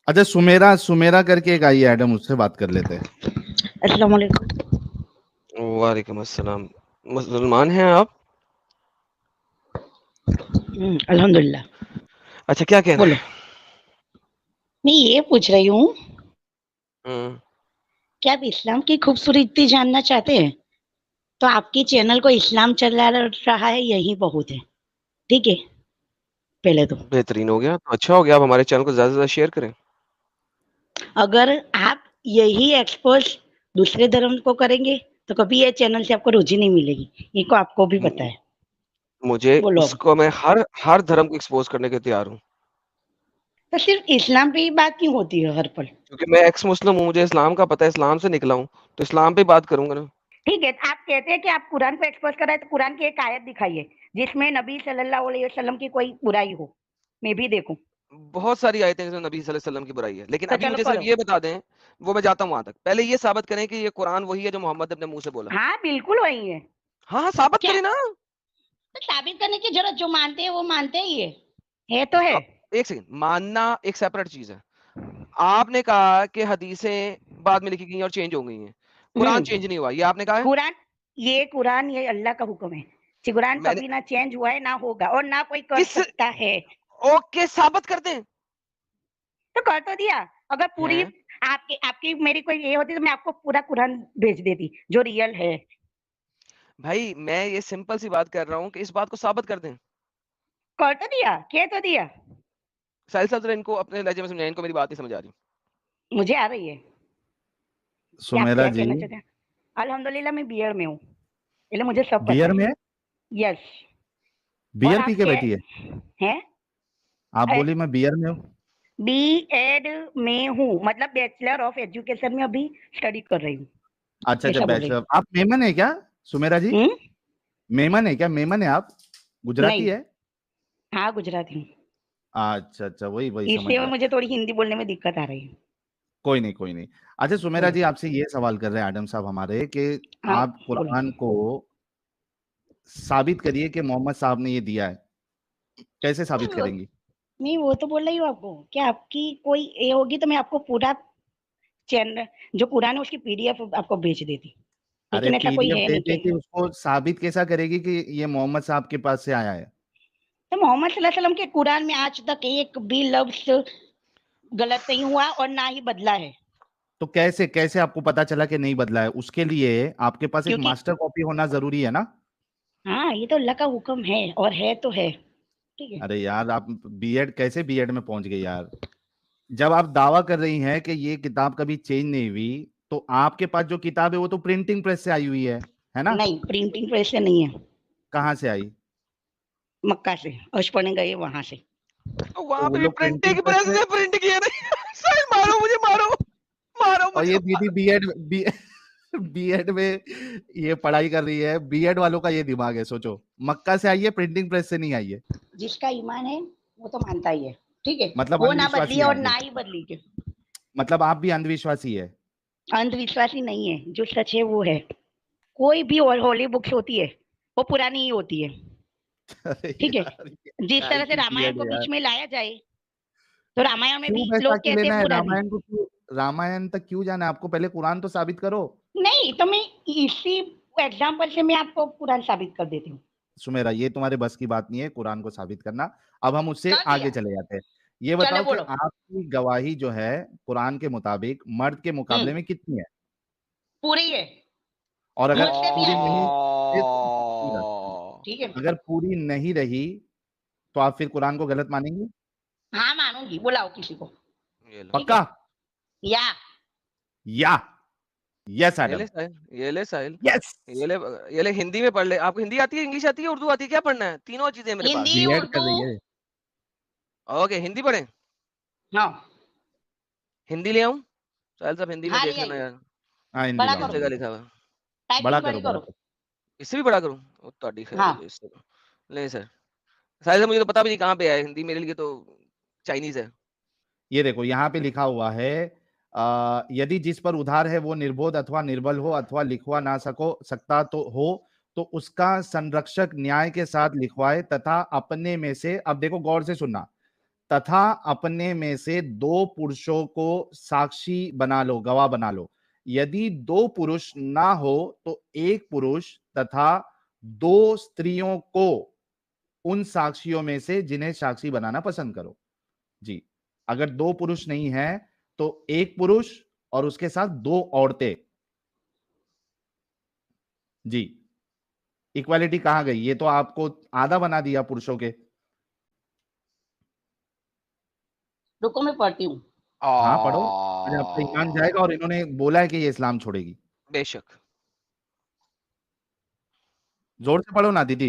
अच्छा, सुमेरा सुमेरा करके एक आई है एडम, उससे बात कर लेते हैं। अस्सलाम वालेकुम। वालेकुम अस्सलाम। मुसलमान हैं आप? अल्हम्दुलिल्लाह। अच्छा, क्या कहना बोलो। है? मैं ये पूछ रही हूँ हम्म, कि आप इस्लाम की खूबसूरती जानना चाहते हैं तो आपकी चैनल को इस्लाम चला रहा है यही बहुत है। ठीक है, पहले तो बेहतरीन हो गया, तो अच्छा हो गया। आप हमारे चैनल को ज़्यादा से ज़्यादा शेयर करें। अगर आप यही एक्सपोज दूसरे धर्म को करेंगे तो कभी ये चैनल से आपको रोजी नहीं मिलेगी, ये को आपको भी पता मु- है। मुझे बोलो अब। उसको मैं हर धर्म को एक्सपोज करने के तैयार हूँ, तो सिर्फ इस्लाम पे ही बात क्यों होती है हर पल? क्योंकि मैं एक्स मुस्लिम हूँ, मुझे इस्लाम का पता है, इस्लाम से निकला हूँ, तो इस्लाम पे बात करूंगा ना। ठीक है, आप कहते हैं कि आप कुरान को एक्सपोज कर रहे हैं तो कुरान की एक आयत दिखाइए जिसमें नबी सल्लल्लाहु अलैहि वसल्लम की कोई बुराई हो, मैं भी देखूं। बहुत सारी आयतें हैं जिसमें नबी सल्लल्लाहु अलैहि वसल्लम की बुराई है, लेकिन तो अभी चलो मुझे सिर्फ करो। ये बता दें। वो मैं जाता हूँ वहां तक, पहले ये साबित करें कि ये कुरान वही है जो मोहम्मद ने अपने मुंह से बोला। हाँ बिल्कुल वही है। हाँ हाँ, साबित क्या? करें ना। तो साबित करने की जरूरत, जो मानते हैं वो मानते ही है तो है। अब एक सेकंड, मानना एक सेपरेट चीज है। आपने कहा कि हदीसें बाद में लिखी गई हैं और चेंज हो गई हैं, कुरान चेंज हम्म। नहीं हुआ, ये आपने कहा है। कुरान ये अल्लाह का हुक्म है। कुरान मैंने कभी ना चेंज हुआ है, ना होगा और ना कोई कर किस सकता है। ओके, साबित कर दें। तो कर तो दिया। अगर पूरी हैं? आपकी आपकी मेरी कोई ये होती तो मैं आपको पूरा कुरान भेज देती जो रियल है। भाई मैं ये सिंपल सी बात कर रहा हूँ कि इस बात को साबित कर दें। कर तो दिया, कह तो दिया। साहिल साहब जरा इनको अपने लहजे में समझाएं, इनको मेरी बात नहीं समझ आ रही। मुझे आ रही है कि आप सुमेरा क्या जी कहना चाहते हैं। अल्हम्दुलिल्लाह मैं बीएड में हूँ, इसलिए मुझे सब पता बियर है। में है? यस। और बियर पी आप के क्या बैठी है? हैं? आप बोली मैं बियर में हूँ। बीएड में हूँ, मतलब बैचलर ऑफ एजुकेशन में अभी स्टडी कर रही हूँ, अच्छा अच्छा, ऐसा बोल रही बैचलर। आप मेमन है क्या, सुमेरा जी? हूँ। मेमन है क्या, मेमन है आप? गुजराती नहीं। है? हाँ गुजराती हूँ, अच्छा अच्छा, वही वही समझ इसलिए गया। मुझे थोड़ी हिंदी बोलने में दिक्कत आ रही है। कोई नहीं कोई नहीं। अच्छा सुमेरा बोलो। जी, आपसे ये सवाल कर रहे हैं एडम साहब हमारे कि हाँ आप बोलो। कुरान को साबित करिए कि मोहम्मद साहब ने ये दिया है। कैसे साबित नहीं वो करेंगी? नहीं, वो तो बोल रही हूँ आपको कि आपकी कोई ये होगी तो मैं आपको पूरा चैनल जो कुरान है उसकी पीडीएफ आपको भेज देती, अरे लेकिन ऐसा कोई पीडीएफ है दे नहीं दे कि। के उसको साबित कैसा करेगी कि ये मोहम्मद साहब के पास से आया है? तो मोहम्मद सल्लल्लाहु अलैहि वसल्लम के कुरान में आज तक एक भी लफ्ज गलत नहीं हुआ और ना ही बदला है। तो कैसे कैसे आपको पता चला कि नहीं बदला है? उसके लिए आपके पास एक क्योंकि मास्टर कॉपी होना जरूरी है ना? हाँ ये तो अल्लाह का हुक्म है और है तो है। ठीक है। अरे यार, आप बीएड कैसे बीएड में पहुंच गए यार? जब आप दावा कर रही हैं कि ये किताब कभी चेंज नहीं हुई, तो आपके पास जो किताब है वो तो प्रिंटिंग प्रेस से आई हुई है ना? नहीं, प्रिंटिंग प्रेस से नहीं है, कहाँ से आई? मक्का से अशपने गए वहां से। तो तो वहां वो पे भी लोग प्रिंटिंग प्रिंटिंग प्रेस प्रेस में। ने प्रिंट किया नहीं। साहिल मारो मुझे, मारो मारो और मुझे, ये दीदी मारो। बीएड बीएड में ये पढ़ाई कर रही है, बीएड वालों का ये दिमाग है, सोचो। मक्का से आई है, प्रिंटिंग प्रेस से नहीं आई है। जिसका ईमान है वो तो मानता ही है। ठीक है। मतलब वो ना बदली अंधविश्वासी है है और आप ना भी? ही बदली के। मतलब आप भी अंधविश्वासी है? अंधविश्वासी नहीं है, जो सच है वो है। कोई भी होली बुक्स होती है वो पुरानी ही होती है। अरे ठीक है। यार, ये जिस काय तरह से की रामायण बीएड को है यार। बीच में लाया जाए तो रामायण में क्यों भी वैसा लोग क्यों कहते लेना हैं है पुरानी। रामायण को, क्यों रामायण तक क्यों जाना है आपको? पहले कुरान तो साबित करो। नहीं तो मैं इसी एग्जाम्पल से मैं आपको कुरान साबित कर देती हूँ। सुमेरा, ये तुम्हारे बस की बात नहीं है कुरान को साबित करना। अब हम उससे कर आगे दिया। चले जाते हैं। ये चलो बताओ कि बोलो। आपकी गवाही जो है कुरान के मुताबिक मर्द के मुकाबले हम्म। में कितनी है? पूरी है। और अगर मुझसे भी पूरी नहीं, अच्छी। फिर पूरा, ठीक है। अगर पूरी नहीं रही तो आप फिर कुरान को गलत मानेंगी? हाँ मानूंगी, बुलाओ किसी को। ये लो, ठीक है। पक्का? या या? यस ये ले एडम। साहिल, ये ले साहिल, यस। ये ले, ये ले हिंदी में पढ़ ले। आपको हिंदी आती है, इंग्लिश आती है, उर्दू आती है, क्या पढ़ना है? तीनों चीजें हैं मेरे पास। हिंदी बीएड कर उर्दू। रही है। ओके, हिंदी पढ़ें? हाँ। हिंदी ले आऊं? साहिल साहब हिंदी में हाँ ले देख लेना आइए। यार, हाँ, हिंदी बड़ा लाओ किस करो, जगह हिंदी। लिखा हुआ है। बड़ा टाइपिंग करो बड़ी बड़ा करो। करो। इससे भी बड़ा करूं? ओ ताड़ी खैर हो हाँ। जाए इससे तो। ले सर, साहिल साहब मुझे तो पता भी नहीं कहाँ पे है, हिंदी मेरे लिए तो चाइनीज है। ये देखो यहाँ पे लिखा हुआ है, यदि जिस पर उधार है वो निर्बोध अथवा निर्बल हो अथवा लिखवा ना सकता तो हो, तो उसका संरक्षक न्याय के साथ लिखवाए तथा अपने में से, अब देखो गौर से सुनना, तथा अपने में से 2 पुरुषों को साक्षी बना लो, गवाह बना लो। यदि 2 पुरुष ना हो तो 1 पुरुष तथा 2 स्त्रियों को उन साक्षियों में से जिन्हें साक्षी बनाना पसंद करो। जी, अगर 2 पुरुष नहीं है तो 1 पुरुष और उसके साथ 2 औरतें। जी, इक्वालिटी कहां गई? ये तो आपको आधा बना दिया पुरुषों के। रुको मैं पढ़ती हूँ। हाँ, पढ़ो। अरे आपका ईमान जाएगा और इन्होंने बोला है कि ये इस्लाम छोड़ेगी। बेशक। जोर से पढ़ो ना दीदी।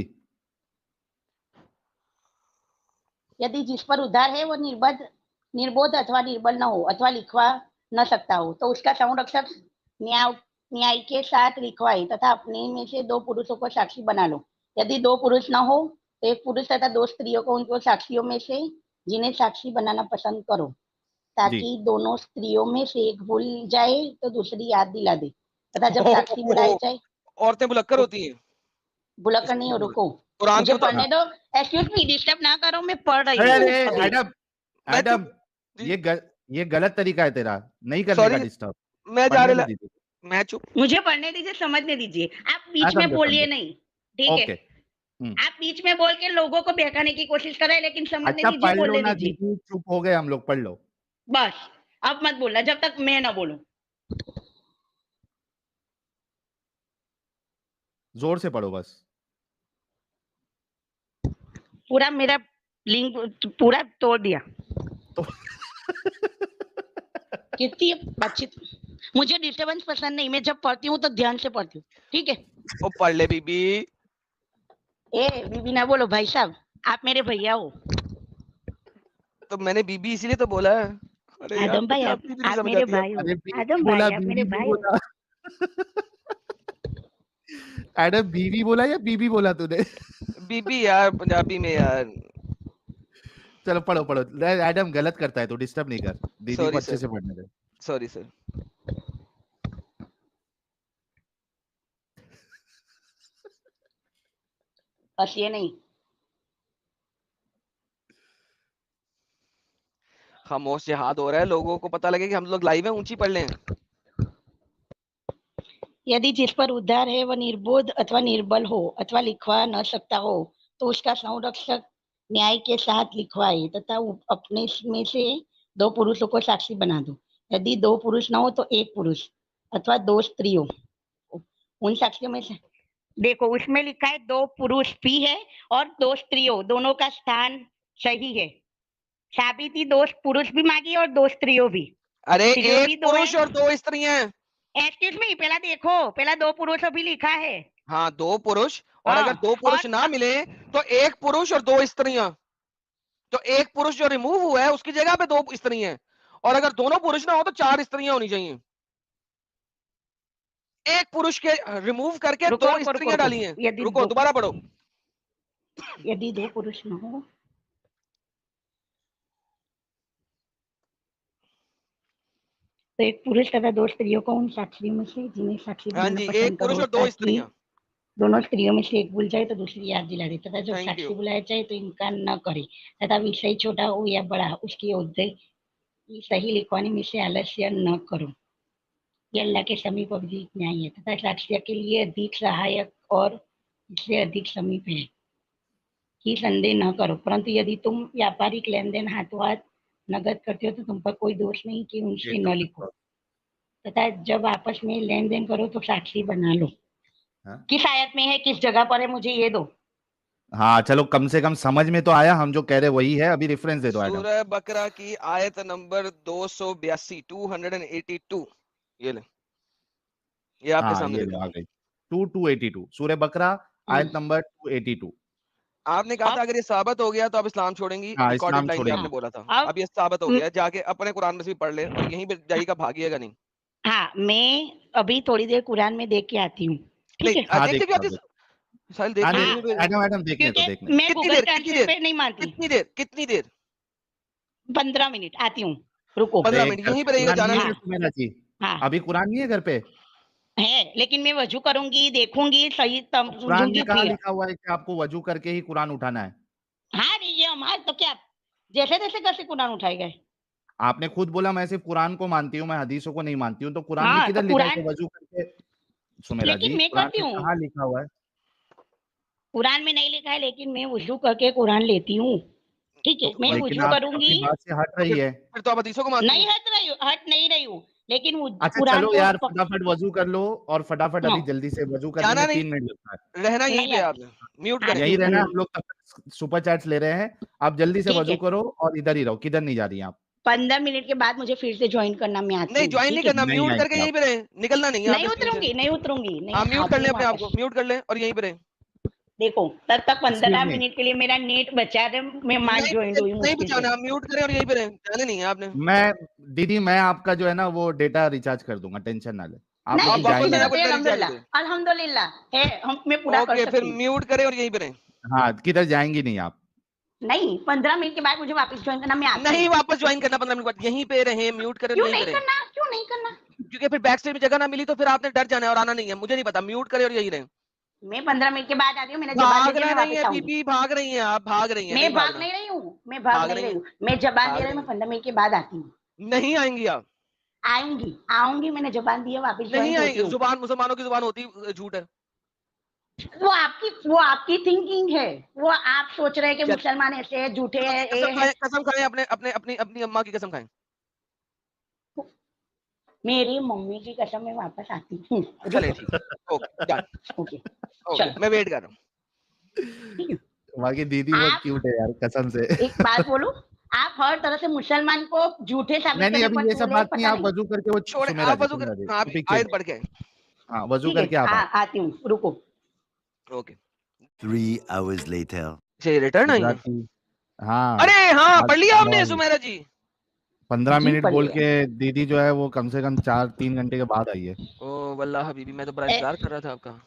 यदि जिस पर उधार है वो निर्बोध अथवा निर्बल न हो अथवा लिखवा न सकता हो तो उसका संरक्षक न्याय के साथ लिखवाए तथा अपने में से 2 पुरुषों को साक्षी बना लो। यदि 2 पुरुष न हो तो 1 पुरुष तथा 2 स्त्रियों को उनको साक्षियों में से जिन्हें साक्षी बनाना पसंद करो, ताकि दोनों स्त्रियों में से एक भूल जाए तो दूसरी याद दिला दे तथा जब साक्षी बुलाए जाए। औरतें बुलक्कर होती हैं। बुलक्कर नहीं हो, रुको कुरान मुझे के पढ़ने दो। एक्सक्यूज मी, डिस्टर्ब ना करो, मैं पढ़ रही अरे हूँ। एडम, एडम, ये गलत तरीका है तेरा, नहीं करने का डिस्टर्ब। मैं जा पढ़ने रहा दो दीदी। मैं चुप, मुझे पढ़ने दीजिए, समझने दीजिए। आप बीच में समझो, बोलिए समझो। नहीं, ठीक है? आप बीच में बोल के लोगों को बहकाने की कोशिश कर रहे हैं, लेकिन समझने अच्छा दीजिए, पढ़ लो बोलने ना दीजिए। दीदी, चुप हो गए हम लोग, पढ़ लो। बस अब मत बोलना जब तक मैं ना बोलूं। जोर से पढ़ो बस। पूरा मेरा लिंक पूरा तोड़ दिया तो कितनी बातचीत। मुझे डिस्टर्बेंस पसंद नहीं, मैं जब पढ़ती हूँ तो ध्यान से पढ़ती हूँ, ठीक है? ओ पढ़ ले बीबी। ए बीबी ना बोलो भाई साहब, आप मेरे भैया हो। तो मैंने बीबी इसीलिए तो बोला है। अरे यार आदम भाई, आप मेरे भाई हो। आदम भाई, आप मेरे भाई हो। एडम बीवी बोला या बीबी बोला तूने? बीबी यार, पंजाबी में यार। चलो पढ़ो पढ़ो। एडम गलत करता है तो डिस्टर्ब नहीं कर, दीदी को अच्छे से पढ़ने दे। Sorry sir. बस ये नहीं, खामोश जिहाद हो रहा है, लोगों को पता लगे कि हम लोग लाइव हैं। ऊंची पढ़ लें। यदि जिस पर उधार है वह निर्बोध अथवा निर्बल हो अथवा लिखवा न सकता हो तो उसका संरक्षक न्याय के साथ लिखवाए तथा अपने में से 2 पुरुषों को साक्षी बना दो। यदि 2 पुरुष न हो तो 1 पुरुष अथवा 2 स्त्रियों उन साक्षियों में से। देखो उसमें लिखा है 2 पुरुष भी है और 2 स्त्रियों, दोनों का स्थान सही है। साबिती 2 पुरुष भी मांगी और 2 स्त्रियों भी। अरे 1 पुरुष और 2 स्त्रियां। एक्सक्यूज मी, पहला देखो, पहला 2 पुरुषों भी लिखा है। हाँ 2 पुरुष और अगर 2 पुरुष ना मिले तो 1 पुरुष और 2 स्त्रियां। तो 1 पुरुष जो रिमूव हुआ है उसकी जगह पे 2 स्त्रियां, और अगर दोनों पुरुष ना हो तो 4 स्त्रियां होनी चाहिए। 1 पुरुष के रिमूव करके 2 स्त्रियां डाली हैं। रुको दोबारा पढ़ो। यदि 2 पुरुष न हो तो 1 पुरुष तथा 2 स्त्रियों को उन साक्षियों में से जिन्हें साक्षी बनाना पसंद करो। 1 पुरुष और 2 स्त्रियां। दोनों स्त्रियों में से एक भूल जाए तो दूसरी याद दिला दे तथा जब साक्षी बुलाया जाए तो इनकार न करे तथा विषय छोटा हो या बड़ा उसकी उद्देश्य सही लिखवाने में से आलस्य न करो। ये अल्लाह के समीप अधिक न्याय है तथा साक्ष्य के लिए अधिक सहायक और इससे अधिक समीप है कि संदेह न करो। परंतु यदि तुम व्यापारिक लेन देन हाथों हाथ नगद करते हो तो तुम पर कोई दोष नहीं कि उनसे न लिखो तथा जब आपस में लेन देन करो तो साक्षी बना लो। किस आयत में है, किस जगह पर है, मुझे ये दो। हाँ चलो कम से कम समझ में तो आया, हम जो कह रहे वही है। अभी रेफरेंस दे दो। सूरह बकरा की आयत नंबर 282 282। ये ले, ये आपके सामने ये आ गई 282 सूरह बकरा आयत नंबर 282। आपने कहा था अगर ये साबित हो गया तो आप इस्लाम छोड़ेंगी। रिकॉर्डेड लाइन में आपने बोला था। अब ये साबित हो गया, जाके अपने कुरान में से भी पढ़ ले और यहीं पे जाइएगा, भागिएगा नहीं। हाँ मैं अभी थोड़ी देर कुरान में देख के आती हूँ, ठीक है? हाँ, देख के साहिल देख ले। मैडम देखने तो देखने। मैं गूगल ट्रांसलेट पे नहीं मानती। कितनी देर? 15 मिनट आती हूँ, रुको। 15 मिनट यहीं पे रहेगा, जाना नहीं। हाँ अभी कुरान नहीं है घर पे? है, लेकिन मैं वजू करूंगी, देखूंगी, सही कुरान में कहाँ लिखा हुआ है कि आपको वजू करके ही कुरान उठाना है? हाँ ये हमारे तो क्या जैसे तैसे कैसे कुरान उठाए गए? आपने खुद बोला मैं सिर्फ कुरान को मानती हूँ, मैं हदीसों को नहीं मानती हूँ, तो कुरान में हाँ, किधर तो लिखा है कि कुरान, वजू करके? सुमेरा लेकिन जी, मैं कुरान करती में हूँ। कहाँ लिखा हुआ है? कुरान में नहीं लिखा है, लेकिन मैं वुजू करके कुरान लेती हूँ। ठीक है, तो मैं लेकिन वुजू आप करूंगी। अपनी बात से हट रही है। फिर तो आप हदीसों को मानती नहीं हैं। हट नहीं रही हूँ, लेकिन अच्छा कुरान चलो को यार, फटाफट वजू कर लो, और फटाफट हाँ, अभी जल्दी से वजू करने जाना में नहीं, 3 मिनट लगता है। रहना यहीं नहीं पे आती, आपने, म्यूट आती करें। यहीं हूँ रहना है, करने। हम लोग तब तक सुपर चैट्स ले रहे हैं। आप जल्दी से ठीक वजू है, करो और इधर ही रहो, किधर नहीं जा रही हैं आप? 15 मिनट के बाद मुझे फिर से ज्वाइन करना, मैं आती नहीं हूँ। ज्वाइन नहीं ठीक है, करना, नहीं म्यूट करके आएंगे आप। यहीं पे रहे, निकलना नहीं है नहीं आपने स्क्रीन से। उतरूंगी, नहीं उतरूंगी, हाँ नहीं म्यूट कर आती ले हूँ अपने आप वापस। को, म्यूट कर ले और यहीं पे रहे। देखो, तब तक एक्सक्यूज 15 मी। मिनट के लिए मेरा नेट बचा रहे, मैं मान नहीं ज्वाइन हुई नहीं मुश्किल से। बचाना, आप म्यूट करें और यहीं पे रहे, जाने नहीं है आपने। मैं दीदी, मैं आपका जो है ना वो डेटा रिचार्ज कर दूंगा, टेंशन ना ले। आप तो आप नहीं, लेकिन वापस जाएंगे आ मेरा जाओ, नहीं। तो डेटा रिचार्ज अल्हम्दुलिल्लाह, पे। अल्हम्दुलिल्लाह है, मैं पूरा कर ओके फिर सकती हूँ। म्यूट करें और यहीं पे रहे। हाँ, किधर जाएंगी नहीं आप। नहीं, 15 मिनट के बाद मुझे वापस ज्वाइन करना, मैं आती नहीं हूँ। वापस ज्वाइन करना 15 मिनट बाद, यहीं पे रहे, म्यूट करें और क्यों यहीं पे नहीं रहे। करना, क्यों नहीं करना? क्योंकि फिर बैक स्टेज में जगह ना मिली तो फिर आपने डर जाना है और आना नहीं है, मुझे नहीं पता, म्यूट करें और यहीं रहे। मैं 15 मिनट के बाद आती हूँ, मेरा जवाब दीजिए, भागना मैं नहीं है वापस आऊंगी। बीबी, भाग रही हैं आप, भाग रही हैं, मैं नहीं भाग भागना। नहीं रही हूँ, मैं भाग भाग नहीं रही रही हैं, हूँ, मैं जबान दे भाग रही हूँ, रही मैं हैं। 15 मिनट के बाद आती हूँ। नहीं आएंगी आप, आऊंगी, आऊंगी, मैंने जबान दी है, वापस नहीं ज्वाइन होती आएंगी, हूँ। जुबान मुसलमानों की जुबान होती झूठ है। वो आपकी थिंकिंग है। वो आप सोच रहे हैं कि चल मुसलमान ऐसे हैं, झूठे हैं, ये कसम है। खाएं, कसम खाएं, अपने अपने अपनी अपनी अम्मा की कसम खाएं। मेरी मम्मी की कसम, मैं वापस आती हूँ। चले रुको। ठीक है, ओके डन, ओके, ओके चलो, मैं वेट कर रहा हूँ। ठीक है। बाकी दीदी बहुत आप, क्यूट है यार, कसम से। एक बात बोलूं, आप हर तरह से मुसलमान को झूठे साबित नहीं नहीं, करने अभी पर ये सब तुले, बात नहीं, पता आप नहीं। वजू करके वो, छोड़ सुमेरा आप जी, वजू कर, सुमेरा जी, हाँ पीछे। आयत पढ़ के। हाँ, वजू ठीक है, करके आप आओ। आती हूँ, रुको। Okay 3 hours later. चलिए रिटर्न आई है। गुजराती। हाँ। अरे हाँ आज पढ़ लिया आपने 9 बजे सुमेरा जी। 15 जी मिनट पढ़ बोल लिया। के दीदी जो है वो कम से कम 4-3 घंटे के बाद आई है। ओ वल्लाह हबीबी, मैं तो बड़ा ए, इंतजार कर रहा था आपका।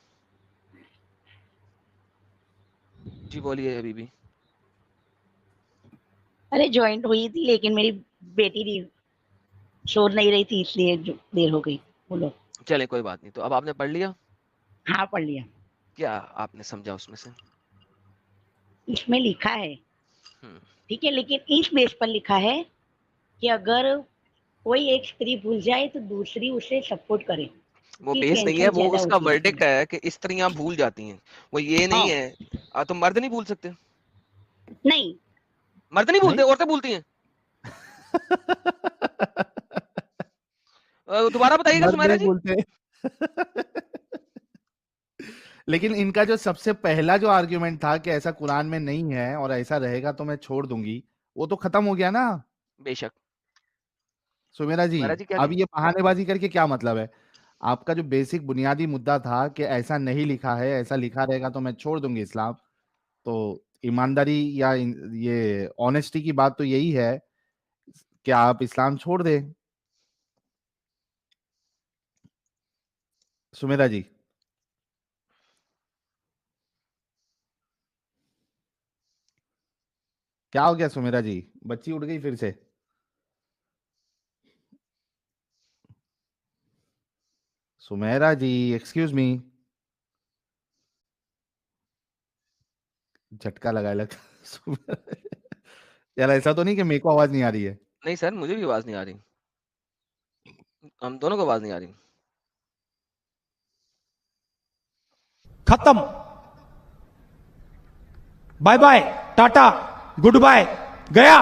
जी बोलिए हबीबी। अरे ज्वाइंट हुई थी, लेकिन मेरी बेटी शोर नहीं रही थी, इसलिए देर हो गई। बोलो। चले कोई बात नहीं, तो अब आपने पढ़ लिया, हाँ, पढ़ लिया। क्या आपने समझा उसमें से? इसमें लिखा है, हम्म, ठीक है, लेकिन इस बेस पर लिखा है कि अगर कोई एक स्त्री भूल जाए तो दूसरी उसे सपोर्ट करे, वो कि बेस नहीं है, टेंशन वो ज्यादा उसका होती है वर्डिक्ट इसमें। है कि स्त्रियां भूल जाती हैं, वो ये नहीं हाँ, है। तो मर्द नहीं भूल सकते? नहीं, मर्द नहीं भूलते, नहीं। औरतें भूलती हैं। दोबारा बताइएगा मर्द सुमेरा नहीं जी। बोलते। लेकिन इनका जो सबसे पहला जो आर्ग्यूमेंट था कि ऐसा कुरान में नहीं है और ऐसा रहेगा तो मैं छोड़ दूंगी, वो तो खत्म हो गया ना बेशक। सुमेरा जी। सुमेरा जी क्या अब कहें? ये बहानेबाजी करके क्या मतलब है? आपका जो बेसिक बुनियादी मुद्दा था कि ऐसा नहीं लिखा है, ऐसा लिखा रहेगा तो मैं छोड़ दूंगी इस्लाम, तो ईमानदारी या ये ऑनेस्टी की बात तो यही है कि आप इस्लाम छोड़ दें, सुमेरा जी। क्या हो गया सुमेरा जी? बच्ची उठ गई फिर से? सुमेरा जी, एक्सक्यूज मी। झटका लगाए लगता। यार ऐसा तो नहीं कि मेरे को आवाज नहीं आ रही है? नहीं सर मुझे भी आवाज नहीं आ रही, हम दोनों को आवाज नहीं आ रही। खत्म, bye bye, tata, good bye, गया।